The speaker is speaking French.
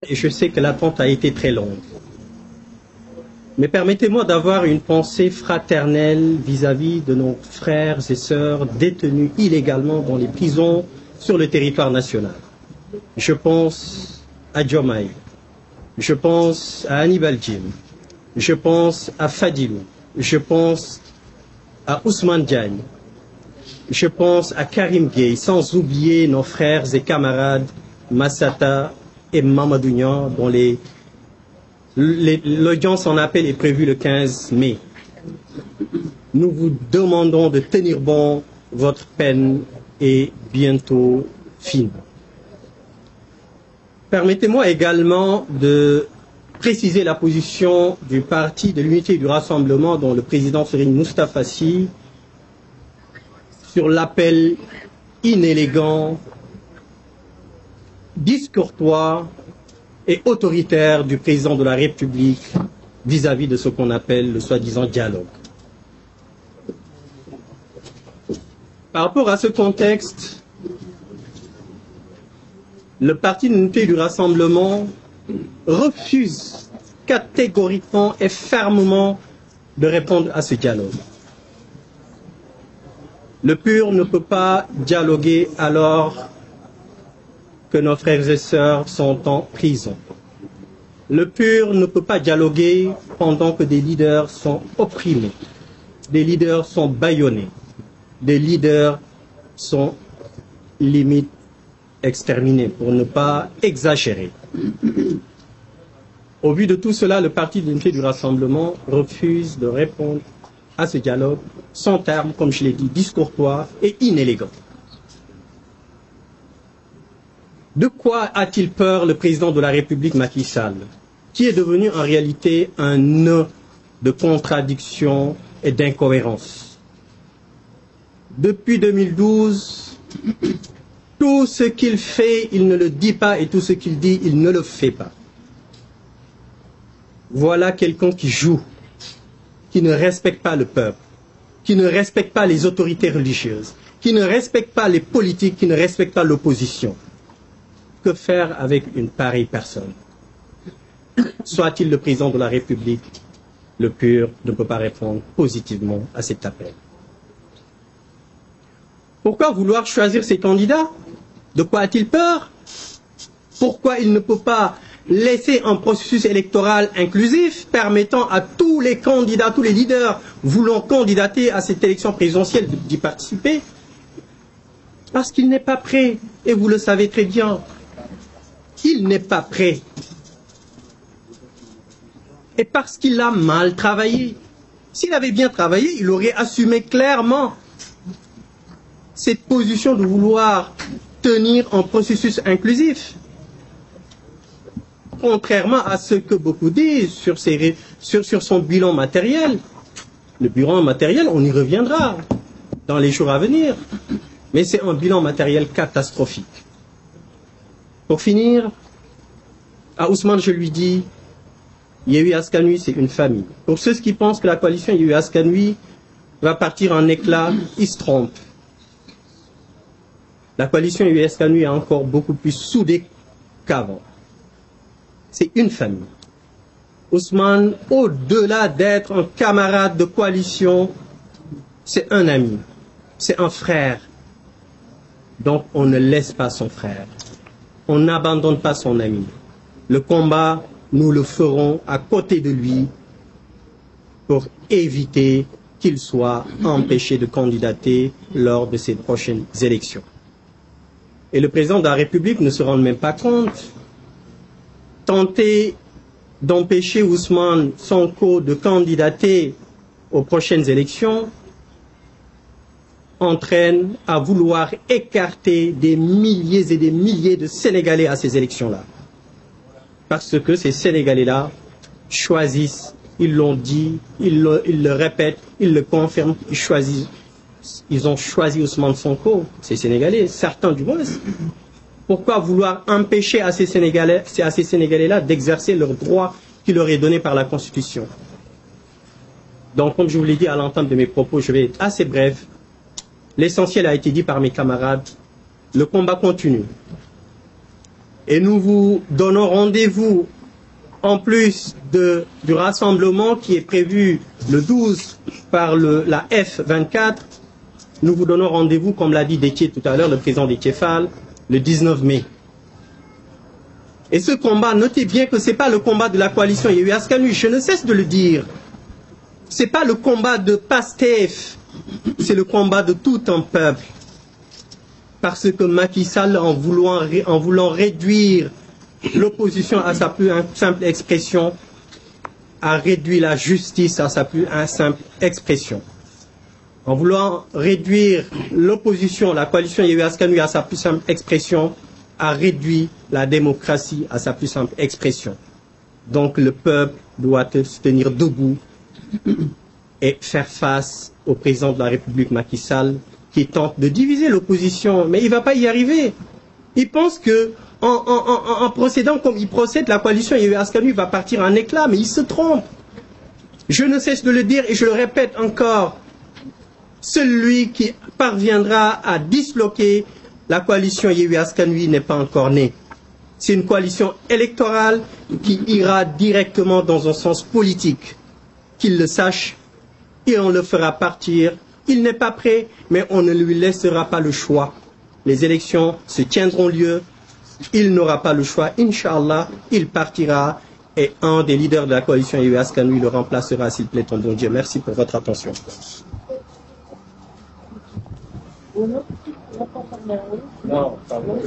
Et je sais que l'attente a été très longue. Mais permettez-moi d'avoir une pensée fraternelle vis-à-vis de nos frères et sœurs détenus illégalement dans les prisons sur le territoire national. Je pense à Diomaye, je pense à Hannibal Djim, je pense à Fadilou, je pense à Ousmane Diagne, je pense à Karim Gueye, sans oublier nos frères et camarades Massata et Mamadou Niang, dont l'audience en appel est prévue le 15 mai. Nous vous demandons de tenir bon, votre peine est bientôt finie. Permettez-moi également de préciser la position du Parti de l'Unité et du Rassemblement, dont le président Serigne Moustapha Sy, sur l'appel inélégant, discourtois et autoritaire du président de la République vis-à-vis de ce qu'on appelle le soi-disant dialogue. Par rapport à ce contexte, le Parti de l'Unité et du Rassemblement refuse catégoriquement et fermement de répondre à ce dialogue. Le PUR ne peut pas dialoguer alors que nos frères et sœurs sont en prison. Le PUR ne peut pas dialoguer pendant que des leaders sont opprimés, des leaders sont bâillonnés, des leaders sont limite exterminés, pour ne pas exagérer. Au vu de tout cela, le Parti de l'Unité du Rassemblement refuse de répondre à ce dialogue sans terme, comme je l'ai dit, discourtois et inélégant. De quoi a-t-il peur le président de la République Macky Sall, qui est devenu en réalité un nœud de contradiction et d'incohérence? Depuis 2012, tout ce qu'il fait, il ne le dit pas, et tout ce qu'il dit, il ne le fait pas. Voilà quelqu'un qui joue, qui ne respecte pas le peuple, qui ne respecte pas les autorités religieuses, qui ne respecte pas les politiques, qui ne respecte pas l'opposition. Que faire avec une pareille personne? Soit-il le président de la République, le PUR ne peut pas répondre positivement à cet appel. Pourquoi vouloir choisir ses candidats? De quoi a-t-il peur? Pourquoi il ne peut pas laisser un processus électoral inclusif permettant à tous les candidats, tous les leaders voulant candidater à cette élection présidentielle d'y participer? Parce qu'il n'est pas prêt, et vous le savez très bien. Il n'est pas prêt. Et parce qu'il a mal travaillé. S'il avait bien travaillé, il aurait assumé clairement cette position de vouloir tenir un processus inclusif. Contrairement à ce que beaucoup disent sur son bilan matériel. Le bilan matériel, on y reviendra dans les jours à venir. Mais c'est un bilan matériel catastrophique. Pour finir, à Ousmane, je lui dis, Yewwi Askan Wi, c'est une famille. Pour ceux qui pensent que la coalition Yewwi Askan Wi va partir en éclats, ils se trompent. La coalition Yewwi Askan Wi est encore beaucoup plus soudée qu'avant. C'est une famille. Ousmane, au-delà d'être un camarade de coalition, c'est un ami, c'est un frère. Donc on ne laisse pas son frère. On n'abandonne pas son ami. Le combat, nous le ferons à côté de lui pour éviter qu'il soit empêché de candidater lors de ces prochaines élections. Et le président de la République ne se rend même pas compte. Tenter d'empêcher Ousmane Sonko de candidater aux prochaines élections entraîne à vouloir écarter des milliers et des milliers de Sénégalais à ces élections-là. Parce que ces Sénégalais-là choisissent, ils l'ont dit, ils le répètent, ils le confirment, ils ont choisi Ousmane Sonko, ces Sénégalais, certains du moins. Pourquoi vouloir empêcher à ces Sénégalais-là d'exercer leur droit qui leur est donné par la Constitution? Donc, comme je vous l'ai dit à l'entame de mes propos, je vais être assez bref. L'essentiel a été dit par mes camarades. Le combat continue. Et nous vous donnons rendez-vous en plus du rassemblement qui est prévu le 12 par la F24. Nous vous donnons rendez-vous, comme l'a dit Déthié tout à l'heure, le président Déthié Fall, le 19 mai. Et ce combat, notez bien que ce n'est pas le combat de la coalition Yewwi Askan Wi, je ne cesse de le dire. Ce n'est pas le combat de Pastef, c'est le combat de tout un peuple. Parce que Macky Sall, en voulant réduire l'opposition à sa plus simple expression, a réduit la justice à sa plus simple expression. En voulant réduire l'opposition, la coalition Yewwi Askan Wi à sa plus simple expression, a réduit la démocratie à sa plus simple expression. Donc le peuple doit se tenir debout et faire face au président de la République Macky Sall qui tente de diviser l'opposition, mais il ne va pas y arriver. Il pense que en procédant comme il procède, la coalition Yewwi Askan Wi va partir en éclats, mais il se trompe. Je ne cesse de le dire et je le répète encore, celui qui parviendra à disloquer la coalition Yewwi Askan Wi n'est pas encore née. C'est une coalition électorale qui ira directement dans un sens politique. Qu'il le sache, et on le fera partir. Il n'est pas prêt, mais on ne lui laissera pas le choix. Les élections se tiendront lieu. Il n'aura pas le choix. Inch'Allah, il partira et un des leaders de la coalition Yewwi Askan Wi le remplacera, s'il plaît, ton bon Dieu. Merci pour votre attention. Non, pardon.